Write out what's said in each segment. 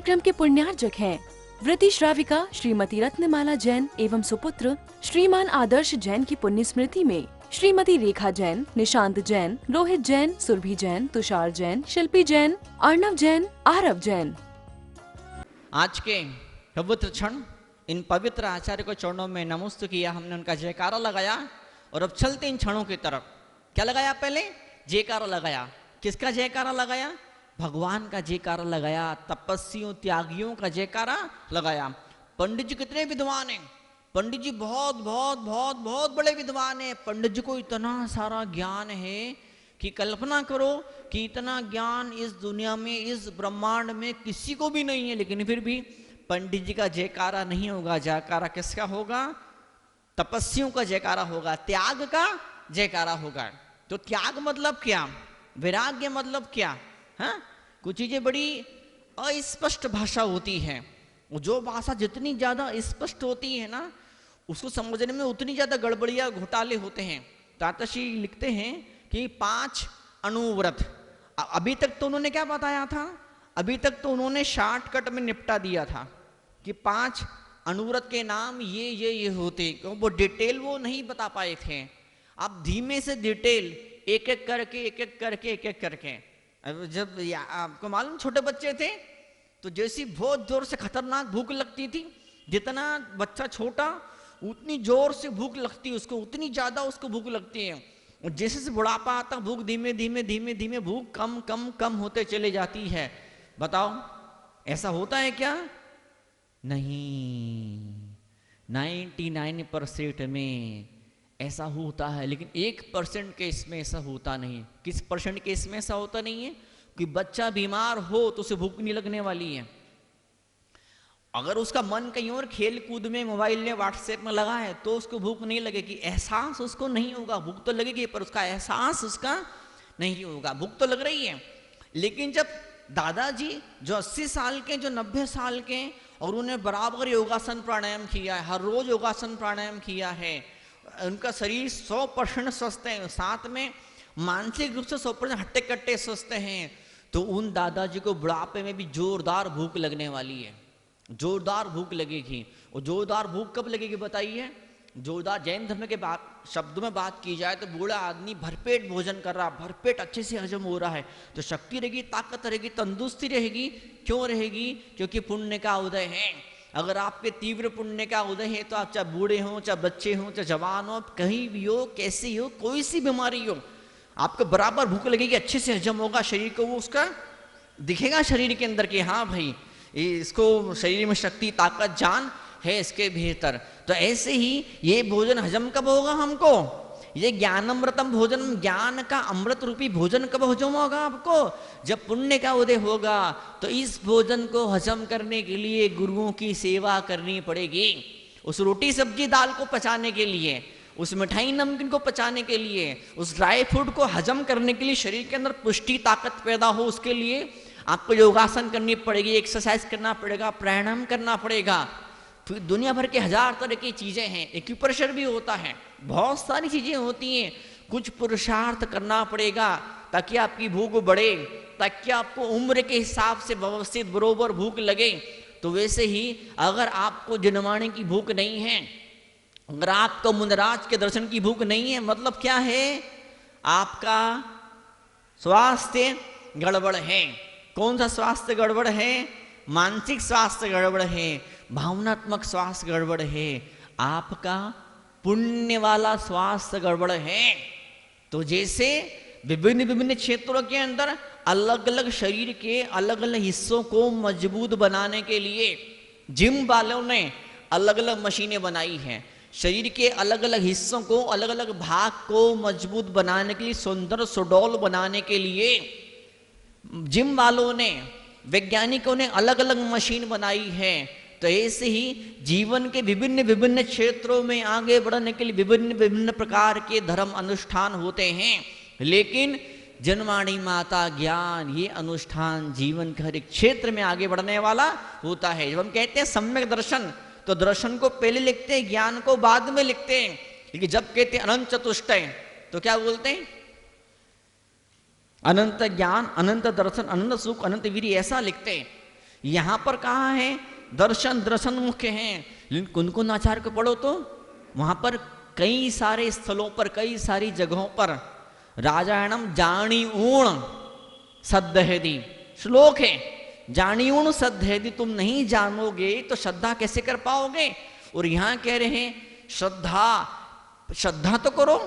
कार्यक्रम के पुण्यार्जक हैं व्रती श्राविका श्रीमती रत्नमाला जैन एवं सुपुत्र श्रीमान आदर्श जैन की पुण्य स्मृति में श्रीमती रेखा जैन, निशांत जैन, रोहित जैन, सुरभि जैन, तुषार जैन, शिल्पी जैन, अर्णव जैन, आरव जैन। आज के पवित्र क्षण इन पवित्र आचार्य को चरणों में नमस्ते किया, हमने उनका जयकारा लगाया और अब चलते इन क्षणों की तरफ। क्या लगाया? पहले जयकारा लगाया। किसका जयकारा लगाया? भगवान का जयकारा लगाया, तपस्वियों त्यागियों का जयकारा लगाया। पंडित जी कितने विद्वान हैं, पंडित जी बहुत बहुत बहुत बहुत बड़े विद्वान हैं। पंडित जी को इतना सारा ज्ञान है कि कल्पना करो कि इतना ज्ञान इस दुनिया में, इस ब्रह्मांड में किसी को भी नहीं है, लेकिन फिर भी पंडित जी का जयकारा नहीं होगा। जयकारा किसका होगा? तपस्वियों का जयकारा होगा, त्याग का जयकारा होगा। तो त्याग मतलब क्या, वैराग्य मतलब क्या? हाँ, कुछ चीजें बड़ी अस्पष्ट भाषा होती है। जो भाषा जितनी ज्यादा स्पष्ट होती है ना, उसको समझने में उतनी ज्यादा गड़बड़ियां घोटाले होते हैं। तातशी लिखते हैं कि 5 अणुव्रत। अभी तक तो उन्होंने क्या बताया था? अभी तक तो उन्होंने शॉर्टकट में निपटा दिया था कि 5 अणुव्रत के नाम ये होते, क्यों वो डिटेल वो नहीं बता पाए थे। आप धीमे से डिटेल एक एक करके जब आपको मालूम छोटे बच्चे थे तो जैसी बहुत जोर से खतरनाक भूख लगती थी, जितना बच्चा छोटा उतनी जोर से भूख लगती है उसको, उतनी ज्यादा उसको भूख लगती है। और जैसे से बुढ़ापा आता भूख धीमे धीमे भूख कम होते चले जाती है। बताओ ऐसा होता है क्या? नहीं, 99% में ऐसा होता है, लेकिन 1% केस में ऐसा होता नहीं। किस परसेंट केस में ऐसा होता नहीं है? कि बच्चा बीमार हो तो उसे भूख नहीं लगने वाली है। अगर उसका मन कहीं और खेल कूद में, मोबाइल में, व्हाट्सएप में लगा है तो उसको भूख नहीं लगेगी। एहसास उसको नहीं होगा, भूख तो लगेगी पर उसका एहसास उसका नहीं होगा। भूख तो लग रही है, लेकिन जब दादाजी जो 80 साल के, जो 90 साल के, और उन्हें बराबर योगासन प्राणायाम किया है, हर रोज योगासन प्राणायाम किया है, उनका शरीर 100% स्वस्थ है, साथ में मानसिक रूप से 100% हट्टे कट्टे स्वस्थ हैं, तो उन दादाजी को बुढ़ापे में भी जोरदार भूख लगने वाली है। जोरदार भूख लगेगी। और जोरदार भूख कब लगेगी बताइए? जोरदार जैन धर्म के बात शब्दों में बात की जाए तो बूढ़ा आदमी भरपेट भोजन कर रहा, भरपेट अच्छे से हजम हो रहा है, तो शक्ति रहेगी, ताकत रहेगी, तंदुरुस्ती रहेगी। क्यों रहेगी? क्योंकि पुण्य का उदय है। अगर आपके तीव्र पुण्य का उदय है तो आप चाहे बूढ़े हो, चाहे बच्चे हो, चाहे जवान हो, कहीं भी हो, कैसी हो, कोई सी बीमारी हो, आपको बराबर भूख लगेगी, अच्छे से हजम होगा शरीर को, वो उसका दिखेगा शरीर के अंदर कि हाँ भाई इसको शरीर में शक्ति, ताकत, जान है इसके भीतर। तो ऐसे ही ये भोजन हजम कब होगा हमको? ये ज्ञानामृतम भोजन, ज्ञान का अमृत रूपी भोजन कब हजम होगा आपको? जब पुण्य का उदय होगा। तो इस भोजन को हजम करने के लिए गुरुओं की सेवा करनी पड़ेगी। उस रोटी सब्जी दाल को पचाने के लिए, उस मिठाई नमकीन को पचाने के लिए, उस ड्राई फ्रूट को हजम करने के लिए, शरीर के अंदर पुष्टि ताकत पैदा हो, उसके लिए आपको योगासन करनी पड़ेगी, एक्सरसाइज करना पड़ेगा, प्राणायाम करना पड़ेगा। फिर दुनिया भर के 1000 तरह की चीजें हैं, एक्यूप्रेशर भी होता है, बहुत सारी चीजें होती हैं। कुछ पुरुषार्थ करना पड़ेगा ताकि आपकी भूख बढ़े, ताकि आपको उम्र के हिसाब से व्यवस्थित बरोबर भूख लगे। तो वैसे ही अगर आपको जनमाने की भूख नहीं है, अगर आपको मुंदराज के दर्शन की भूख नहीं है, मतलब क्या है? आपका स्वास्थ्य गड़बड़ है। कौन सा स्वास्थ्य गड़बड़ है? मानसिक स्वास्थ्य गड़बड़ है, भावनात्मक स्वास्थ्य गड़बड़ है, आपका पुण्य वाला स्वास्थ्य गड़बड़ है। तो जैसे विभिन्न क्षेत्रों के अंदर अलग अलग शरीर के अलग अलग हिस्सों को मजबूत बनाने के लिए जिम वालों ने अलग अलग मशीनें बनाई हैं। शरीर के अलग अलग हिस्सों को, अलग अलग भाग को मजबूत बनाने के लिए, सुंदर सुडौल बनाने के लिए जिम वालों ने, वैज्ञानिकों ने अलग अलग मशीन बनाई है। तो ऐसे ही जीवन के विभिन्न क्षेत्रों में आगे बढ़ने के लिए विभिन्न प्रकार के धर्म अनुष्ठान होते हैं, लेकिन जनमाणी माता ज्ञान ये अनुष्ठान जीवन के हर एक क्षेत्र में आगे बढ़ने वाला होता है। जब हम कहते हैं सम्यक दर्शन, तो दर्शन को पहले लिखते हैं, ज्ञान को बाद में लिखते हैं। लेकिन जब कहते हैं अनंत चतुष्टय, तो क्या बोलते हैं? अनंत ज्ञान, अनंत दर्शन, अनंत सुख, अनंत वीर्य, ऐसा लिखते हैं। यहां पर कहा है दर्शन दर्शन मुख्य हैं, लेकिन कुन-कुन आचार्य को पढ़ो तो वहां पर कई सारे स्थलों पर, कई सारी जगहों पर राजायणम जानी ऊण सद्धेदि श्लोक है, जानी ऊण सद्धेदि, तुम नहीं जानोगे तो श्रद्धा कैसे कर पाओगे। और यहां कह रहे हैं श्रद्धा तो करो,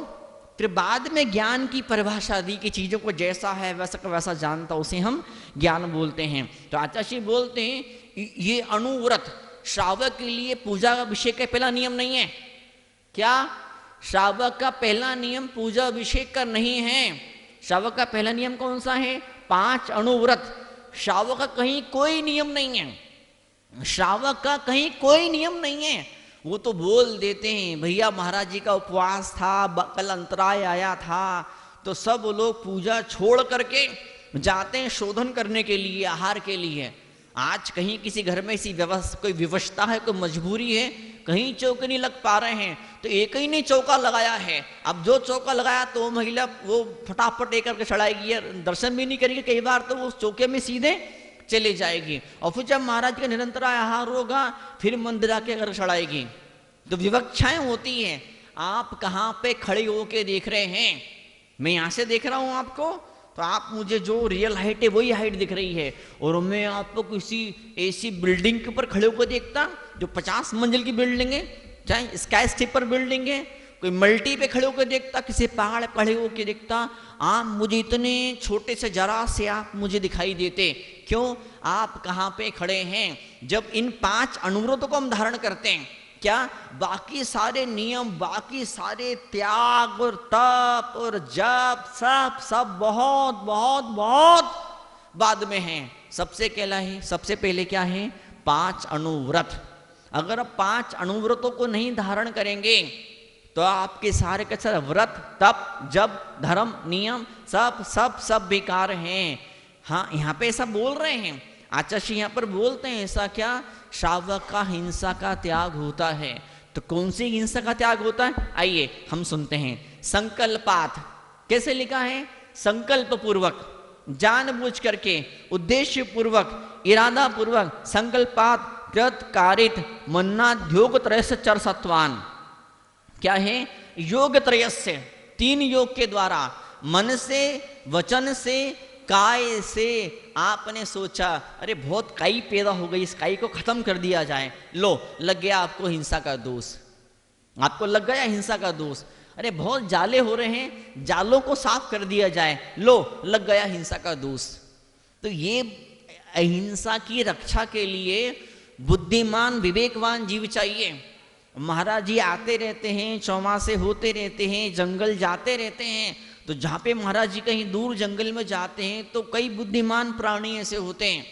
फिर बाद में ज्ञान की परिभाषा दी कि चीजों को जैसा है वैसा का वैसा जानता, उसे हम ज्ञान बोलते हैं। तो आचार्य बोलते हैं ये अनुव्रत श्रावक के लिए पूजा अभिषेक का पहला नियम नहीं है। क्या? श्रावक का पहला नियम पूजा अभिषेक का नहीं है। श्रावक का पहला नियम कौन सा है? 5 अनुव्रत। श्रावक का कहीं कोई नियम नहीं है, श्रावक का कहीं कोई नियम नहीं है। वो तो बोल देते हैं भैया महाराज जी का उपवास था, कल अंतराय आया था, तो सब लोग पूजा छोड़ करके जाते हैं शोधन करने के लिए, आहार के लिए। आज कहीं किसी घर में ऐसी व्यवस्था, कोई विवशता है, कोई मजबूरी है, कहीं चौके नहीं लग पा रहे हैं, तो एक ही ने चौका लगाया है। अब जो चौका लगाया तो वो महिला वो फटाफट एक करके चढ़ाएगी, दर्शन भी नहीं करेगी, कई बार तो वो उस चौके में सीधे चले जाएगी। और फिर जब महाराज का निरंतर आहार होगा फिर मंदिर आके अगर चढ़ाएगी। तो विवक्षाएं होती हैं। आप कहाँ पे खड़े होके देख रहे हैं? मैं यहाँ से देख रहा हूँ आपको, तो आप मुझे जो रियल हाइट है वही हाइट दिख रही है, और मैं आपको किसी ऐसी बिल्डिंग के ऊपर खड़े होकर देखता जो 50 मंजिल की बिल्डिंग है, चाहे स्काई स्कीपर बिल्डिंग है, कोई मल्टी पे खड़े होकर देखता, किसी पहाड़ खड़े होकर देखता, आप मुझे इतने छोटे से जरा से आप मुझे दिखाई देते। क्यों? आप कहाँ पे खड़े हैं? जब इन 5 अनुव्रतों को हम धारण करते हैं, क्या बाकी सारे नियम, बाकी सारे त्याग और तप और जप सब बहुत बहुत बहुत बाद में हैं। सबसे सबसे पहले क्या है? 5 अनुव्रत। अगर आप 5 अनुव्रतों को नहीं धारण करेंगे तो आपके सारे के सारे व्रत, तप, जप, धर्म, नियम सब बेकार हैं। हाँ, यहाँ पे ऐसा बोल रहे हैं आचार्य, यहाँ पर बोलते हैं ऐसा क्या? श्रावक का हिंसा का त्याग होता है। तो कौन सी हिंसा का त्याग होता है? आइए हम सुनते हैं। संकल्पात कैसे लिखा है? संकल्प पूर्वक, जानबूझ करके, उद्देश्य पूर्वक, इरादा पूर्वक, संकल्पात प्रत्कारित मन्नाध्योग त्रयस्य चरसत्वान। क्या है? योग त्रयस्य, 3 योग के द्वारा, मन से, वचन से, काय से आपने सोचा अरे बहुत काई पैदा हो गई, इस काई को खत्म कर दिया जाए। लो लग गया आपको हिंसा का दोष, आपको लग गया हिंसा का दोष। अरे बहुत जाले हो रहे हैं, जालों को साफ कर दिया जाए, लो लग गया हिंसा का दोष। तो ये अहिंसा की रक्षा के लिए बुद्धिमान विवेकवान जीव चाहिए। महाराज जी आते रहते हैं, चौमासे होते रहते हैं, जंगल जाते रहते हैं, तो जहाँ पे महाराज जी कहीं दूर जंगल में जाते हैं तो कई बुद्धिमान प्राणी ऐसे होते हैं,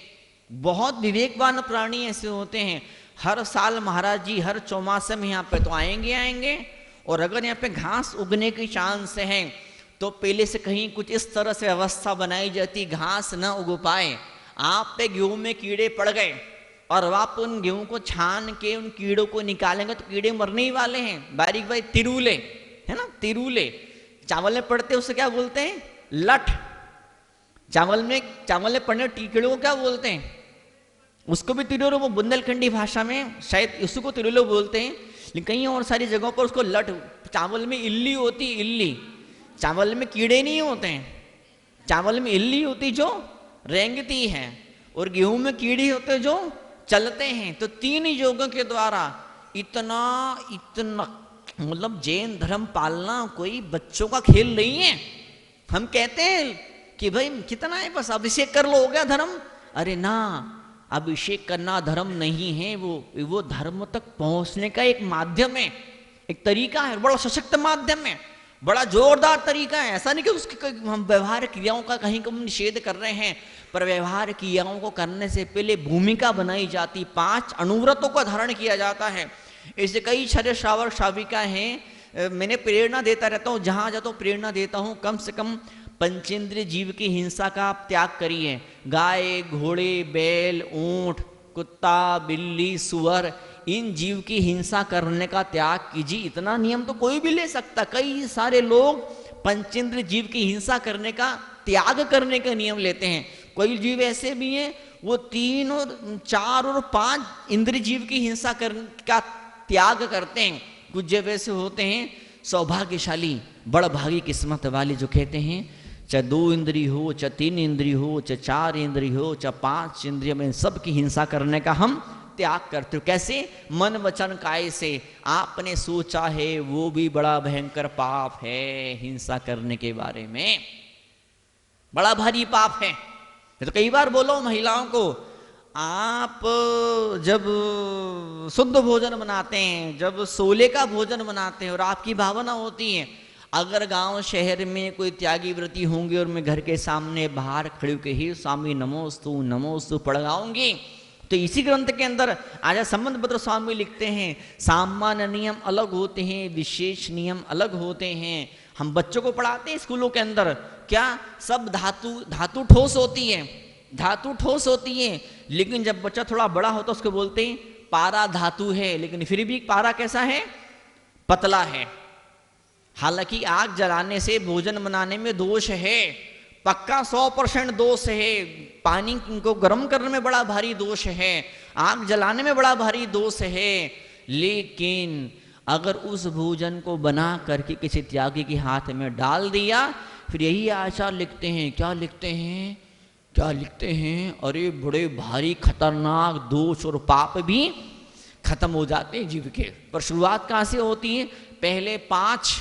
बहुत विवेकवान प्राणी ऐसे होते हैं। हर साल महाराज जी हर चौमासे में यहाँ पे तो आएंगे, और अगर यहाँ पे घास उगने की चांस है तो पहले से कहीं कुछ इस तरह से व्यवस्था बनाई जाती घास न उग पाए। आप पे गेहूं में कीड़े पड़ गए और आप उन गेहूं को छान के उन कीड़ों को निकालेंगे तो कीड़े मरने ही वाले हैं। बारीक बारीक तिरुले है ना, तिरुले चावल में पड़ते उसे क्या बोलते हैं? लठ। चावल में पड़ने कीड़ों को क्या बोलते हैं? उसको भी तिरुलो, वो बुंदेलखंडी भाषा में शायद उसको तिरुलो बोलते हैं, लेकिन कहीं और सारी जगहों पर उसको लठ। चावल में इल्ली होती, इल्ली। चावल में कीड़े नहीं होते हैं, चावल में इल्ली होती जो रेंगती है, और गेहूं में कीड़े होते जो चलते हैं। तो 3 योगों के द्वारा इतना मतलब जैन धर्म पालना कोई बच्चों का खेल नहीं है। हम कहते हैं कि भाई कितना है, बस अभिषेक कर लो हो गया धर्म। अरे ना, अभिषेक करना धर्म नहीं है, वो धर्म तक पहुंचने का एक माध्यम है, एक तरीका है, बड़ा सशक्त माध्यम है, बड़ा जोरदार तरीका है। ऐसा नहीं कि उसके हम व्यवहार क्रियाओं का कहीं को निषेध कर रहे हैं, पर व्यवहार क्रियाओं को करने से पहले भूमिका बनाई जाती, 5 अनुव्रतों का धारण किया जाता है। ऐसे कई सारे श्रावक श्राविका हैं। मैंने प्रेरणा देता रहता हूँ, जहाँ जाता हूँ प्रेरणा देता हूँ, कम से कम पंचेंद्रिय जीव की हिंसा का आप त्याग करिए। गाय, घोड़े, बैल, ऊंट, कुत्ता, बिल्ली, सुअर, इन जीव की हिंसा करने का त्याग कीजिए। इतना नियम तो कोई भी ले सकता। कई सारे लोग पंचेंद्रिय जीव की हिंसा करने का, त्याग करने का नियम लेते हैं। कोई जीव ऐसे भी हैं वो 3 और 4 और 5 इंद्रिय जीव की हिंसा का त्याग करते हैं। कुछ जब वैसे होते हैं सौभाग्यशाली, बड़भागी किस्मत वाले, जो कहते हैं चाहे 2 इंद्रिय हो, चाहे 3 इंद्रिय हो, चाहे 4 इंद्रिय हो, चाहे 5 इंद्रिय में, सबकी हिंसा करने का हम त्याग करते हो। कैसे? मन वचन काय से। आपने सोचा है वो भी बड़ा भयंकर पाप है, हिंसा करने के बारे में बड़ा भारी पाप है। मैं तो कई बार बोला हूं महिलाओं को, आप जब शुद्ध भोजन बनाते हैं, जब सोले का भोजन बनाते हैं और आपकी भावना होती है, अगर गांव शहर में कोई त्यागी व्रती होंगे और मैं घर के सामने बाहर खड़े होकर ही स्वामी नमोस्तु पढ़ाऊंगी, तो इसी ग्रंथ के अंदर आजा संबंध भद्र स्वामी लिखते हैं, सामान्य नियम अलग होते हैं, विशेष नियम अलग होते हैं। हम बच्चों को पढ़ाते हैं स्कूलों के अंदर, क्या सब धातु ठोस होती है, धातु ठोस होती है, लेकिन जब बच्चा थोड़ा बड़ा होता है उसको बोलते हैं पारा धातु है, लेकिन फिर भी पारा कैसा है? पतला है। हालांकि आग जलाने से भोजन बनाने में दोष है, पक्का 100% दोष है। पानी को गर्म करने में बड़ा भारी दोष है, आग जलाने में बड़ा भारी दोष है। लेकिन अगर उस भोजन को बना करके किसी त्यागी के हाथ में डाल दिया, फिर यही आचार्य लिखते हैं, क्या लिखते हैं? अरे बड़े भारी खतरनाक दोष और पाप भी खत्म हो जाते हैं जीव के। पर शुरुआत कहाँ से होती है? पहले 5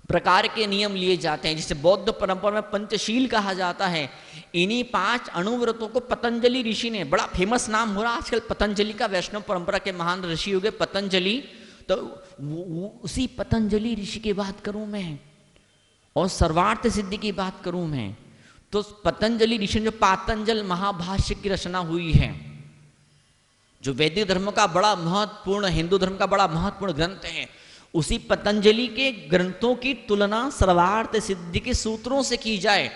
प्रकार के नियम लिए जाते हैं, जिसे बौद्ध परंपरा में पंचशील कहा जाता है। इन्हीं 5 अणुव्रतों को पतंजलि ऋषि ने, बड़ा फेमस नाम हो रहा आजकल पतंजलि का, वैष्णव परंपरा के महान ऋषि हो गए पतंजलि। तो उसी पतंजलि ऋषि की बात करूं मैं, और सर्वार्थ सिद्धि की बात करूं मैं, तो पतंजलि ऋषि जो पातंजल महाभाष्य की रचना हुई है, जो वैदिक धर्म का बड़ा महत्वपूर्ण, हिंदू धर्म का बड़ा महत्वपूर्ण ग्रंथ है, उसी पतंजलि के ग्रंथों की तुलना सर्वार्थ सिद्धि के सूत्रों से की जाए,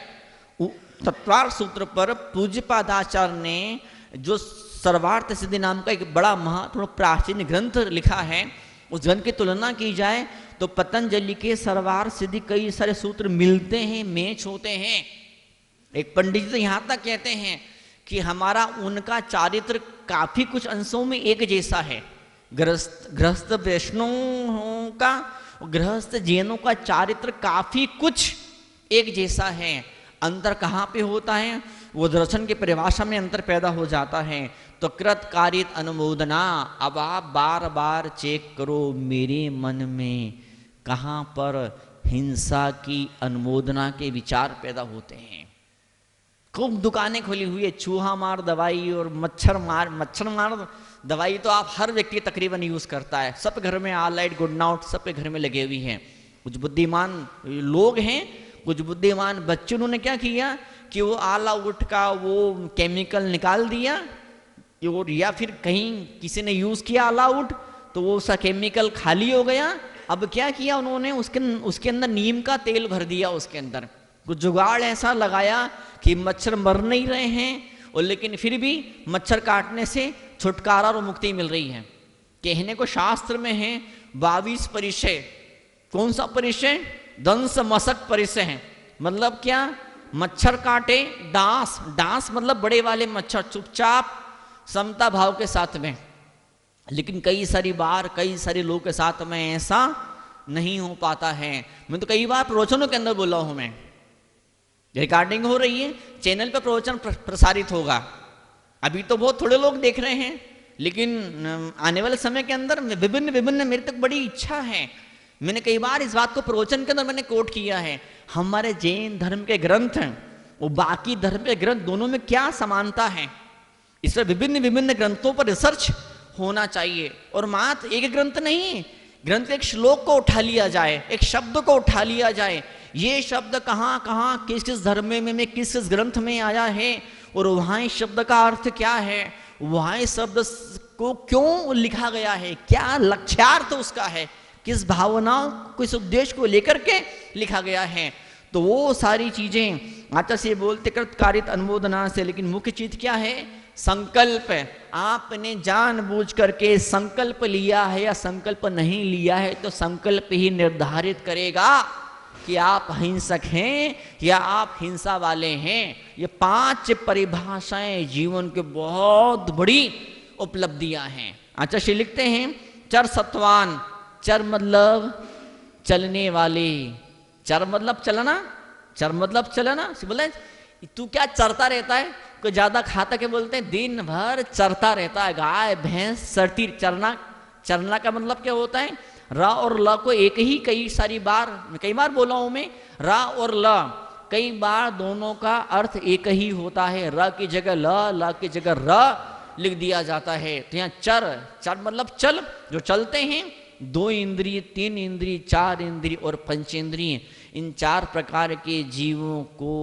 तत्वार्थ सूत्र पर पूज्यपादाचार्य ने जो सर्वार्थ सिद्धि नाम का एक बड़ा महत्वपूर्ण प्राचीन ग्रंथ लिखा है, उस ग्रंथ की तुलना की जाए तो पतंजलि के सर्वार्थ सिद्धि कई सारे सूत्र मिलते हैं, मैच होते हैं। एक पंडित जी तो यहाँ तक कहते हैं कि हमारा उनका चारित्र काफी कुछ अंशों में एक जैसा है। गृहस्थ वैष्णवों का, गृहस्थ जैनों का चारित्र काफी कुछ एक जैसा है। अंतर कहाँ पे होता है? वो दर्शन की परिभाषा में अंतर पैदा हो जाता है। तो कृत कारित अनुमोदना, अब आप बार बार चेक करो मेरे मन में कहाँ पर हिंसा की अनुमोदना के विचार पैदा होते हैं। खूब दुकानें खुली हुई है, चूहा मार दवाई और मच्छर मार दवाई तो आप हर व्यक्ति तकरीबन यूज करता है। सब घर में ऑल राइट गुड नाउट सबके घर में लगे हुई हैं। कुछ बुद्धिमान लोग हैं, कुछ बुद्धिमान बच्चे, उन्होंने क्या किया कि वो ऑल आउट का वो केमिकल निकाल दिया, और या फिर कहीं किसी ने यूज किया ऑल आउट तो वो उसका केमिकल खाली हो गया। अब क्या किया उन्होंने, उसके अंदर नीम का तेल भर दिया, उसके अंदर कुछ जुगाड़ ऐसा लगाया कि मच्छर मर नहीं रहे हैं, और लेकिन फिर भी मच्छर काटने से छुटकारा और मुक्ति मिल रही है। कहने को शास्त्र में है 22 परिचय। कौन सा परिचय? दंस मशक परिचय है। मतलब क्या? मच्छर काटे डांस मतलब बड़े वाले मच्छर, चुपचाप समता भाव के साथ में। लेकिन कई सारी बार कई सारे लोगों के साथ में ऐसा नहीं हो पाता है। मैं तो कई बार प्रवचनों के अंदर बोला हूं, मैं रिकॉर्डिंग हो रही है, चैनल पर प्रवचन प्रसारित होगा। अभी तो बहुत थोड़े लोग देख रहे हैं, लेकिन आने वाले समय के अंदर विभिन्न मेरे तक बड़ी इच्छा है। मैंने कई बार इस बात को प्रवचन के अंदर मैंने कोट किया है, हमारे जैन धर्म के ग्रंथ हैं वो बाकी धर्म के ग्रंथ दोनों में क्या समानता है, इस पर विभिन्न ग्रंथों पर रिसर्च होना चाहिए। और मात्र एक ग्रंथ नहीं, ग्रंथ एक श्लोक को उठा लिया जाए, एक शब्द को उठा लिया जाए, ये शब्द कहाँ कहाँ किस किस धर्म में किस किस ग्रंथ में आया है, और वहाँ इस शब्द का अर्थ क्या है, वहाँ इस शब्द को क्यों लिखा गया है, क्या लक्ष्यार्थ उसका है, किस भावनाओं किस उद्देश्य को लेकर के लिखा गया है। तो वो सारी चीजें आचार्य से बोलते कृतकारित अनुमोदना से। लेकिन मुख्य चीज क्या है? संकल्प। आपने जानबूझ करके संकल्प लिया है या संकल्प नहीं लिया है, तो संकल्प ही निर्धारित करेगा कि आप अहिंसक हैं या आप हिंसा वाले हैं। ये 5 परिभाषाएं जीवन के बहुत बड़ी उपलब्धियां हैं। अच्छा, श्री लिखते हैं चर सत्वान, चर मतलब चलने वाले, चर मतलब चलना, चर मतलब चलना। बोले तू क्या चरता रहता है, कोई ज्यादा खाता के बोलते हैं दिन भर चरता रहता है, गाय भैंस चरती। चरना, चरना का मतलब क्या होता है? रा और ल को एक ही कई बार बोला हूं मैं, रा और ल कई बार दोनों का अर्थ एक ही होता है। र की जगह ल की जगह र लिख दिया जाता है। तो यहाँ चर, चर मतलब चल, जो चलते हैं। 2 इंद्रिय, 3 इंद्रिय, 4 इंद्रिय और पंचेंद्रिय, इन 4 प्रकार के जीवों को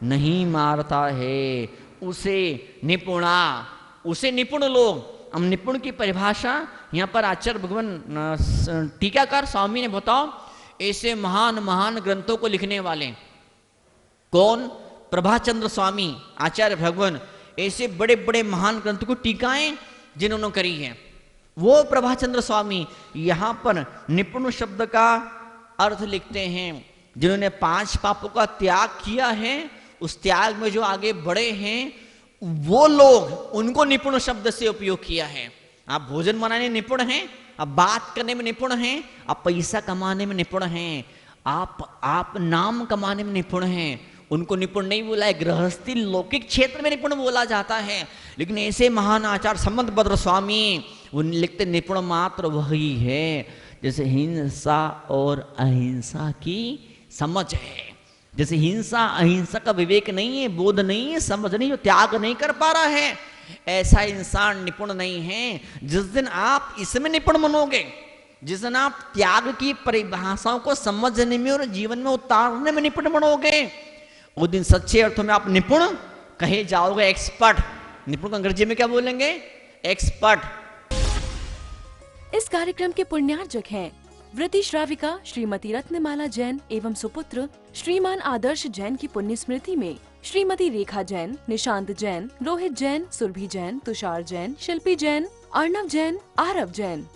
नहीं मारता है, उसे निपुणा, उसे निपुण लोग। हम निपुण की परिभाषा यहाँ पर आचार्य भगवान टीकाकार स्वामी ने बताओ, ऐसे महान महान ग्रंथों को लिखने वाले कौन? प्रभाचंद्र स्वामी आचार्य भगवान, ऐसे बड़े बड़े महान ग्रंथों को टीकाएं जिन्होंने करी है, वो प्रभाचंद्र स्वामी यहाँ पर निपुण शब्द का अर्थ लिखते हैं। जिन्होंने 5 पापों का त्याग किया है, उस त्याग में जो आगे बढ़े हैं, वो लोग, उनको निपुण शब्द से उपयोग किया है। आप भोजन बनाने में निपुण हैं, आप बात करने में निपुण हैं, आप पैसा कमाने में निपुण हैं, आप नाम कमाने में निपुण हैं, उनको निपुण नहीं बोला है। गृहस्थी लौकिक क्षेत्र में निपुण बोला जाता है। लेकिन ऐसे महान आचार्य संबंध भद्र स्वामी, वो लिखते निपुण मात्र वही है जैसे हिंसा और अहिंसा की समझ है। जैसे हिंसा अहिंसा का विवेक नहीं है, बोध नहीं है, समझ नहीं है, त्याग नहीं कर पा रहा है, ऐसा इंसान निपुण नहीं है। जिस दिन आप इसमें निपुण बनोगे, जिस दिन आप त्याग की परिभाषाओं को समझने में और जीवन में उतारने में निपुण बनोगे, उस दिन सच्चे अर्थों में आप निपुण कहे जाओगे, एक्सपर्ट। निपुण को अंग्रेजी में क्या बोलेंगे? एक्सपर्ट। इस कार्यक्रम के पुण्यार्जक हैं वृति श्राविका श्रीमती रत्नमाला जैन एवं सुपुत्र श्रीमान आदर्श जैन की पुण्य स्मृति में श्रीमती रेखा जैन, निशांत जैन, रोहित जैन, सुरभि जैन, तुषार जैन, शिल्पी जैन, अर्णव जैन, आरव जैन।